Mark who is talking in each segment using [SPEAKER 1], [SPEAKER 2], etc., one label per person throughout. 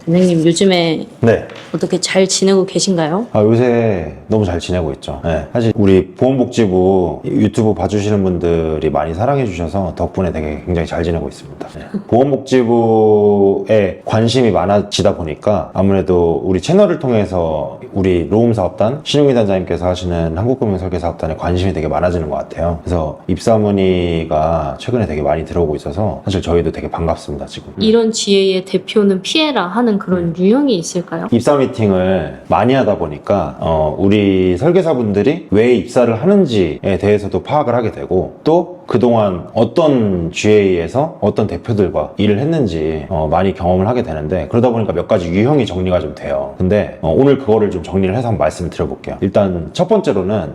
[SPEAKER 1] 단장님 요즘에
[SPEAKER 2] 네.
[SPEAKER 1] 어떻게 잘 지내고 계신가요?
[SPEAKER 2] 요새 너무 잘 지내고 있죠. 네. 사실 우리 보건복지부 유튜브 봐주시는 분들이 많이 사랑해 주셔서 덕분에 되게 굉장히 잘 지내고 있습니다. 네. 보건복지부에 관심이 많아지다 보니까 아무래도 우리 채널을 통해서 우리 로움사업단 신용희 단장님께서 하시는 한국금융설계사업단에 관심이 되게 많아지는 것 같아요. 그래서 입사 문의가 최근에 되게 많이 들어오고 있어서 사실 저희도 되게 반갑습니다, 지금.
[SPEAKER 1] 이런 GA의 대표는 피해라 하는 그런 유형이 있을까요?
[SPEAKER 2] 입사 미팅을 많이 하다 보니까 우리 설계사분들이 왜 입사를 하는지에 대해서도 파악을 하게 되고 또 그동안 어떤 GA에서 어떤 대표들과 일을 했는지 많이 경험을 하게 되는데 그러다 보니까 몇 가지 유형이 정리가 좀 돼요. 근데 오늘 그거를 좀 정리를 해서 한번 말씀을 드려볼게요. 일단 첫 번째로는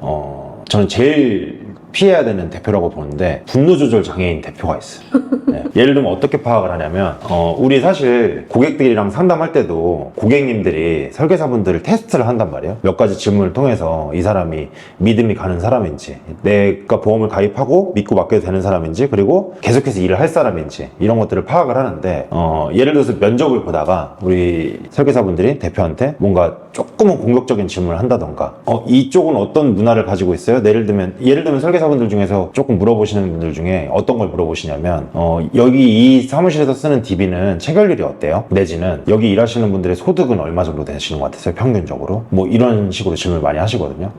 [SPEAKER 2] 저는 제일 피해야 되는 대표라고 보는데 분노 조절 장애인 대표가 있어요. 네. 예를 들면 어떻게 파악을 하냐면 우리 사실 고객들이랑 상담할 때도 고객님들이 설계사분들을 테스트를 한단 말이에요. 몇 가지 질문을 통해서 이 사람이 믿음이 가는 사람인지 내가 보험을 가입하고 믿고 맡겨도 되는 사람인지 그리고 계속해서 일을 할 사람인지 이런 것들을 파악을 하는데 예를 들어서 면접을 보다가 우리 설계사분들이 대표한테 뭔가 조금은 공격적인 질문을 한다던가 이쪽은 어떤 문화를 가지고 있어요? 예를 들면 설계사분들 중에서 조금 물어보시는 분들 중에 어떤 걸 물어보시냐면 여기 이 사무실에서 쓰는 DB는 체결률이 어때요? 내지는 여기 일하시는 분들의 소득은 얼마 정도 되시는 것 같으세요? 평균적으로? 뭐 이런 식으로 질문을 많이 하시거든요.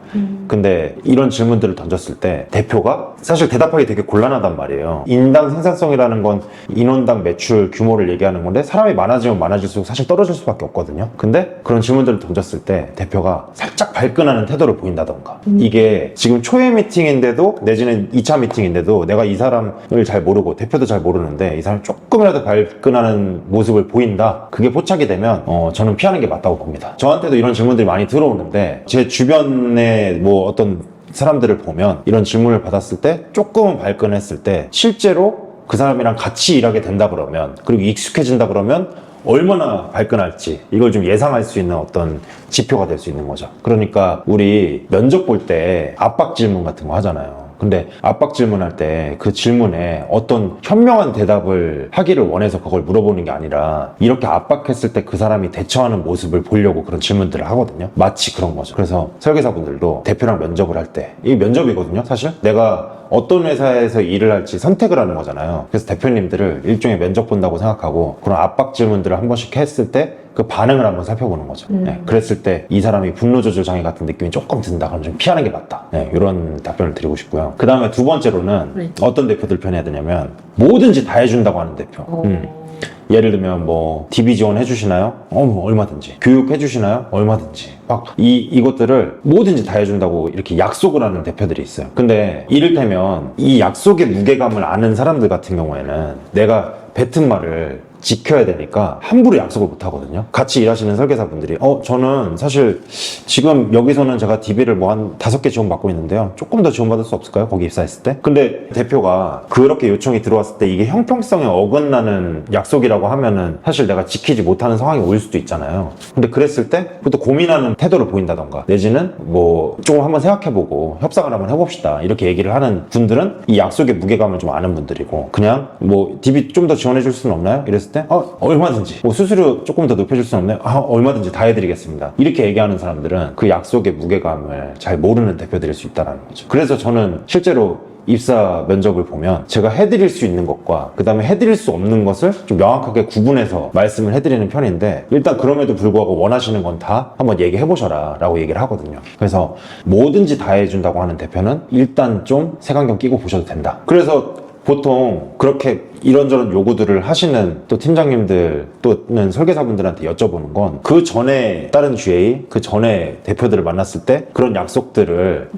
[SPEAKER 2] 근데 이런 질문들을 던졌을 때 대표가 사실 대답하기 되게 곤란하단 말이에요. 인당 생산성이라는 건 인원당 매출 규모를 얘기하는 건데 사람이 많아지면 많아질수록 사실 떨어질 수밖에 없거든요. 근데 그런 질문들을 던졌을 때 대표가 살짝 발끈하는 태도를 보인다던가 이게 지금 초회 미팅인데도 내지는 2차 미팅인데도 내가 이 사람을 잘 모르고 대표도 잘 모르는데 이 사람이 조금이라도 발끈하는 모습을 보인다. 그게 포착이 되면 저는 피하는 게 맞다고 봅니다. 저한테도 이런 질문들이 많이 들어오는데 제 주변에 뭐 어떤 사람들을 보면 이런 질문을 받았을 때 조금은 발끈했을 때 실제로 그 사람이랑 같이 일하게 된다 그러면 그리고 익숙해진다 그러면 얼마나 발끈할지 이걸 좀 예상할 수 있는 어떤 지표가 될 수 있는 거죠. 그러니까 우리 면접 볼 때 압박 질문 같은 거 하잖아요. 근데 압박 질문할 때 그 질문에 어떤 현명한 대답을 하기를 원해서 그걸 물어보는 게 아니라 이렇게 압박했을 때 그 사람이 대처하는 모습을 보려고 그런 질문들을 하거든요. 마치 그런 거죠. 그래서 설계사분들도 대표랑 면접을 할 때 이게 면접이거든요. 사실 내가 어떤 회사에서 일을 할지 선택을 하는 거잖아요. 그래서 대표님들을 일종의 면접 본다고 생각하고 그런 압박 질문들을 한 번씩 했을 때 그 반응을 한번 살펴보는 거죠. 네, 그랬을 때 이 사람이 분노 조절 장애 같은 느낌이 조금 든다 그러면 좀 피하는 게 맞다. 네, 이런 답변을 드리고 싶고요. 그 다음에 두 번째로는 어떤 대표들 편해야 되냐면 뭐든지 다 해준다고 하는 대표. 예를 들면 뭐 DB 지원 해주시나요? 얼마든지. 교육 해주시나요? 얼마든지. 막 이것들을 뭐든지 다 해준다고 이렇게 약속을 하는 대표들이 있어요. 근데 이를테면 이 약속의 무게감을 아는 사람들 같은 경우에는 내가 뱉은 말을 지켜야 되니까 함부로 약속을 못 하거든요. 같이 일하시는 설계사분들이 저는 사실 지금 여기서는 제가 DB를 뭐 한 5개 지원받고 있는데요. 조금 더 지원받을 수 없을까요? 거기 입사했을 때? 근데 대표가 그렇게 요청이 들어왔을 때 이게 형평성에 어긋나는 약속이라고 하면은 사실 내가 지키지 못하는 상황이 올 수도 있잖아요. 근데 그랬을 때 또 고민하는 태도를 보인다던가 내지는 뭐 조금 한번 생각해보고 협상을 한번 해봅시다 이렇게 얘기를 하는 분들은 이 약속의 무게감을 좀 아는 분들이고 그냥 뭐 DB 좀 더 지원해줄 수는 없나요? 이랬을 때 얼마든지 뭐 수수료 조금 더 높여줄 수는 없나요? 얼마든지 다 해드리겠습니다. 이렇게 얘기하는 사람들은 그 약속의 무게감을 잘 모르는 대표들일 수 있다는 거죠. 그래서 저는 실제로 입사 면접을 보면 제가 해드릴 수 있는 것과 그 다음에 해드릴 수 없는 것을 좀 명확하게 구분해서 말씀을 해드리는 편인데 일단 그럼에도 불구하고 원하시는 건 다 한번 얘기해보셔라 라고 얘기를 하거든요. 그래서 뭐든지 다 해준다고 하는 대표는 일단 좀 색안경 끼고 보셔도 된다. 그래서 보통 그렇게 이런저런 요구들을 하시는 또 팀장님들 또는 설계사분들한테 여쭤보는 건 그 전에 다른 GA, 그 전에 대표들을 만났을 때 그런 약속들을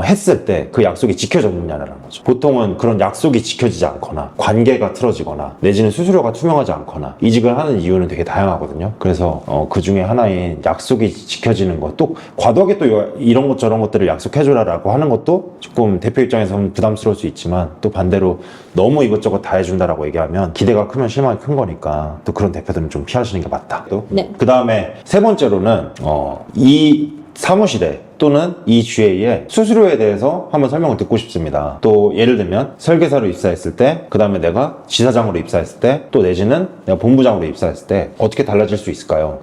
[SPEAKER 2] 했을 때 그 약속이 지켜졌느냐라는 거죠. 보통은 그런 약속이 지켜지지 않거나 관계가 틀어지거나 내지는 수수료가 투명하지 않거나 이직을 하는 이유는 되게 다양하거든요. 그래서 그 중에 하나인 약속이 지켜지는 것, 또 과도하게 또 이런 것 저런 것들을 약속해줘라라고 하는 것도 조금 대표 입장에서는 부담스러울 수 있지만 또 반대로 너무 이것저것 다 해준다라고 얘기하면 기대가 크면 실망이 큰 거니까 또 그런 대표들은 좀 피하시는 게 맞다. 또 그 다음에 세 번째로는 이 사무실에 또는 이 GA의 수수료에 대해서 한번 설명을 듣고 싶습니다. 또 예를 들면 설계사로 입사했을 때, 그 다음에 내가 지사장으로 입사했을 때, 또 내지는 내가 본부장으로 입사했을 때 어떻게 달라질 수 있을까요?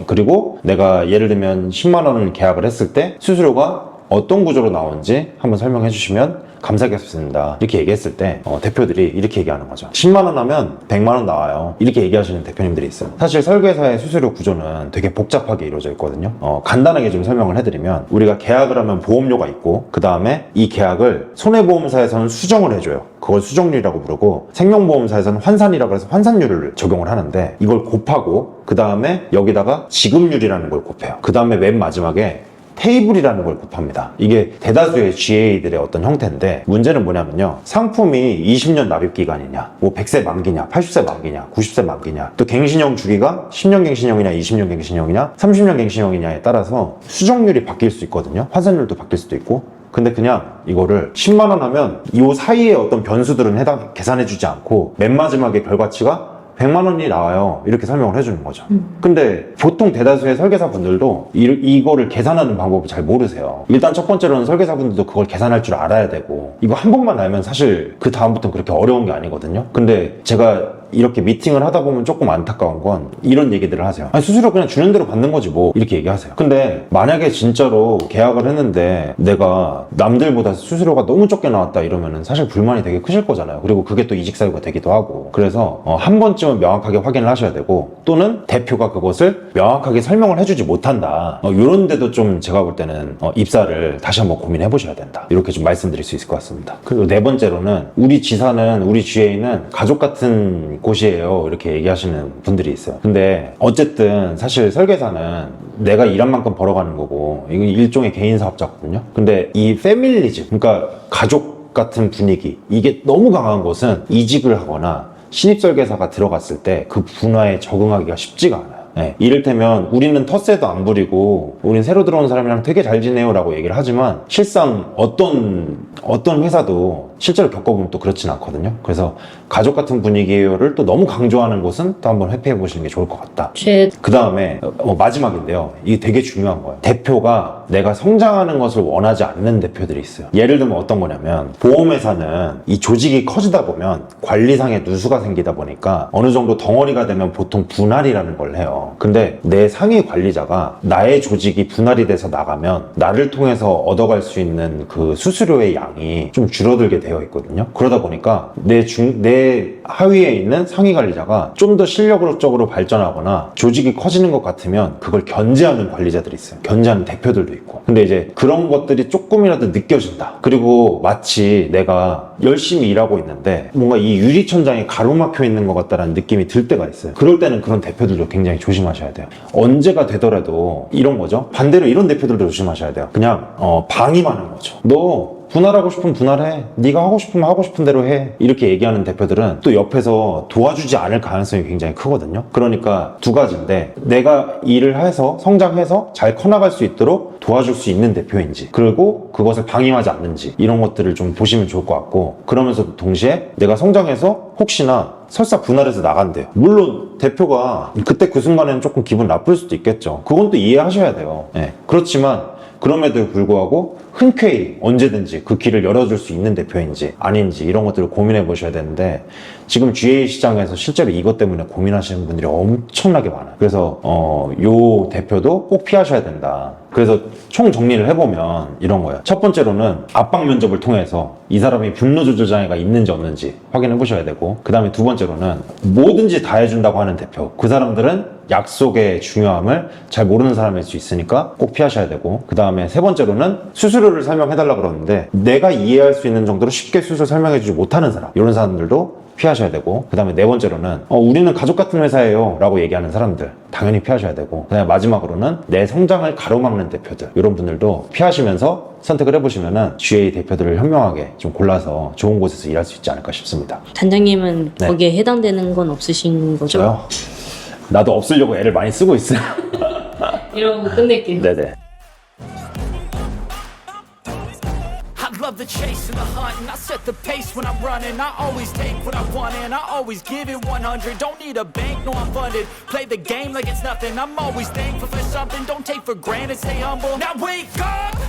[SPEAKER 2] 그리고 내가 예를 들면 10만 원을 계약을 했을 때 수수료가 어떤 구조로 나오는지 한번 설명해 주시면 감사하겠습니다. 이렇게 얘기했을 때 대표들이 이렇게 얘기하는 거죠. 10만 원 하면 100만 원 나와요. 이렇게 얘기하시는 대표님들이 있어요. 사실 설계사의 수수료 구조는 되게 복잡하게 이루어져 있거든요. 간단하게 좀 설명을 해드리면, 우리가 계약을 하면 보험료가 있고, 그 다음에 이 계약을 손해보험사에서는 수정을 해줘요. 그걸 수정률이라고 부르고, 생명보험사에서는 환산이라고 해서 환산율을 적용을 하는데, 이걸 곱하고 그 다음에 여기다가 지급률이라는 걸 곱해요. 그 다음에 맨 마지막에 테이블이라는 걸 곱합니다. 이게 대다수의 GA들의 어떤 형태인데, 문제는 뭐냐면요, 상품이 20년 납입기간이냐, 뭐 100세 만기냐, 80세 만기냐, 90세 만기냐, 또 갱신형 주기가 10년 갱신형이냐, 20년 갱신형이냐, 30년 갱신형이냐에 따라서 수정률이 바뀔 수 있거든요. 환산율도 바뀔 수도 있고. 근데 그냥 이거를 10만 원 하면 이 사이에 어떤 변수들은 계산해주지 않고 맨 마지막에 결과치가 100만 원이 나와요. 이렇게 설명을 해주는 거죠. 근데 보통 대다수의 설계사분들도 이거를 계산하는 방법을 잘 모르세요. 일단 첫 번째로는 설계사분들도 그걸 계산할 줄 알아야 되고, 이거 한 번만 알면 사실 그 다음부터는 그렇게 어려운 게 아니거든요. 근데 제가 이렇게 미팅을 하다 보면 조금 안타까운 건 이런 얘기들을 하세요. 아니, 수수료 그냥 주는 대로 받는 거지 뭐, 이렇게 얘기하세요. 근데 만약에 진짜로 계약을 했는데 내가 남들보다 수수료가 너무 적게 나왔다 이러면은 사실 불만이 되게 크실 거잖아요. 그리고 그게 또 이직 사유가 되기도 하고. 그래서 한 번쯤은 명확하게 확인을 하셔야 되고, 또는 대표가 그것을 명확하게 설명을 해주지 못한다, 이런 데도 좀 제가 볼 때는 입사를 다시 한번 고민해 보셔야 된다, 이렇게 좀 말씀드릴 수 있을 것 같습니다. 그리고 네 번째로는, 우리 지사는, 우리 GA는 가족 같은 곳이에요, 이렇게 얘기하시는 분들이 있어요. 근데 어쨌든 사실 설계사는 내가 일한 만큼 벌어가는 거고, 이건 일종의 개인 사업자거든요. 근데 이 패밀리즘, 그러니까 가족 같은 분위기, 이게 너무 강한 곳은 이직을 하거나 신입설계사가 들어갔을 때 그 분화에 적응하기가 쉽지가 않아요. 네, 이를테면 우리는 텃세도 안 부리고 우린 새로 들어온 사람이랑 되게 잘 지내요 라고 얘기를 하지만, 실상 어떤 회사도 실제로 겪어보면 또 그렇진 않거든요. 그래서 가족 같은 분위기를 또 너무 강조하는 곳은 또 한번 회피해 보시는 게 좋을 것 같다. 그 다음에 마지막인데요, 이게 되게 중요한 거예요. 대표가 내가 성장하는 것을 원하지 않는 대표들이 있어요. 예를 들면 어떤 거냐면, 보험회사는 이 조직이 커지다 보면 관리상의 누수가 생기다 보니까 어느 정도 덩어리가 되면 보통 분할이라는 걸 해요. 근데 내 상위 관리자가 나의 조직이 분할이 돼서 나가면 나를 통해서 얻어갈 수 있는 그 수수료의 양이 좀 줄어들게 되어 있거든요. 그러다 보니까 내 하위에 있는 상위 관리자가 좀 더 실력적으로 발전하거나 조직이 커지는 것 같으면 그걸 견제하는 관리자들이 있어요. 견제하는 대표들도 있고. 근데 이제 그런 것들이 조금이라도 느껴진다. 그리고 마치 내가 열심히 일하고 있는데 뭔가 이 유리천장에 가로막혀 있는 것 같다라는 느낌이 들 때가 있어요. 그럴 때는 그런 대표들도 굉장히 조심하셔야 돼요. 언제가 되더라도 이런 거죠. 반대로 이런 대표들도 조심하셔야 돼요. 그냥 방임하는 거죠. 너 분할하고 싶으면 분할해, 네가 하고 싶으면 하고 싶은 대로 해, 이렇게 얘기하는 대표들은 또 옆에서 도와주지 않을 가능성이 굉장히 크거든요. 그러니까 두 가지인데, 내가 일을 해서 성장해서 잘 커나갈 수 있도록 도와줄 수 있는 대표인지, 그리고 그것을 방임하지 않는지, 이런 것들을 좀 보시면 좋을 것 같고, 그러면서도 동시에 내가 성장해서 혹시나 설사 분할해서 나간대요. 물론 대표가 그때 그 순간에는 조금 기분 나쁠 수도 있겠죠. 그건 또 이해하셔야 돼요. 네. 그렇지만 그럼에도 불구하고 흔쾌히 언제든지 그 길을 열어줄 수 있는 대표인지 아닌지, 이런 것들을 고민해 보셔야 되는데, 지금 GA 시장에서 실제로 이것 때문에 고민하시는 분들이 엄청나게 많아요. 그래서 요 대표도 꼭 피하셔야 된다. 그래서 총 정리를 해보면 이런 거예요. 첫 번째로는 압박 면접을 통해서 이 사람이 분노 조절 장애가 있는지 없는지 확인해 보셔야 되고, 그 다음에 두 번째로는 뭐든지 다 해준다고 하는 대표, 그 사람들은 약속의 중요함을 잘 모르는 사람일 수 있으니까 꼭 피하셔야 되고, 그 다음에 세 번째로는 수수료를 설명해달라고 그러는데 내가 이해할 수 있는 정도로 쉽게 수수료 설명해주지 못하는 사람, 이런 사람들도 피하셔야 되고, 그 다음에 네 번째로는 우리는 가족 같은 회사예요 라고 얘기하는 사람들 당연히 피하셔야 되고, 그 다음에 마지막으로는 내 성장을 가로막는 대표들, 이런 분들도 피하시면서 선택을 해보시면은 GA 대표들을 현명하게 좀 골라서 좋은 곳에서 일할 수 있지 않을까 싶습니다.
[SPEAKER 1] 단장님은
[SPEAKER 2] 네.
[SPEAKER 1] 거기에 해당되는 건 없으신 거죠?
[SPEAKER 2] 저요? 나도 없으려고 애를 많이 쓰고 있어요.
[SPEAKER 1] 이러고 끝낼게요.
[SPEAKER 2] 네네.
[SPEAKER 3] I love the chasing the hunt, and I set the pace when I'm running. I always take what I want and I always give it 100. Don't need a bank, no I'm funded. Play the game like it's nothing. I'm always thankful for something. Don't take for granted, stay humble. Now wake up!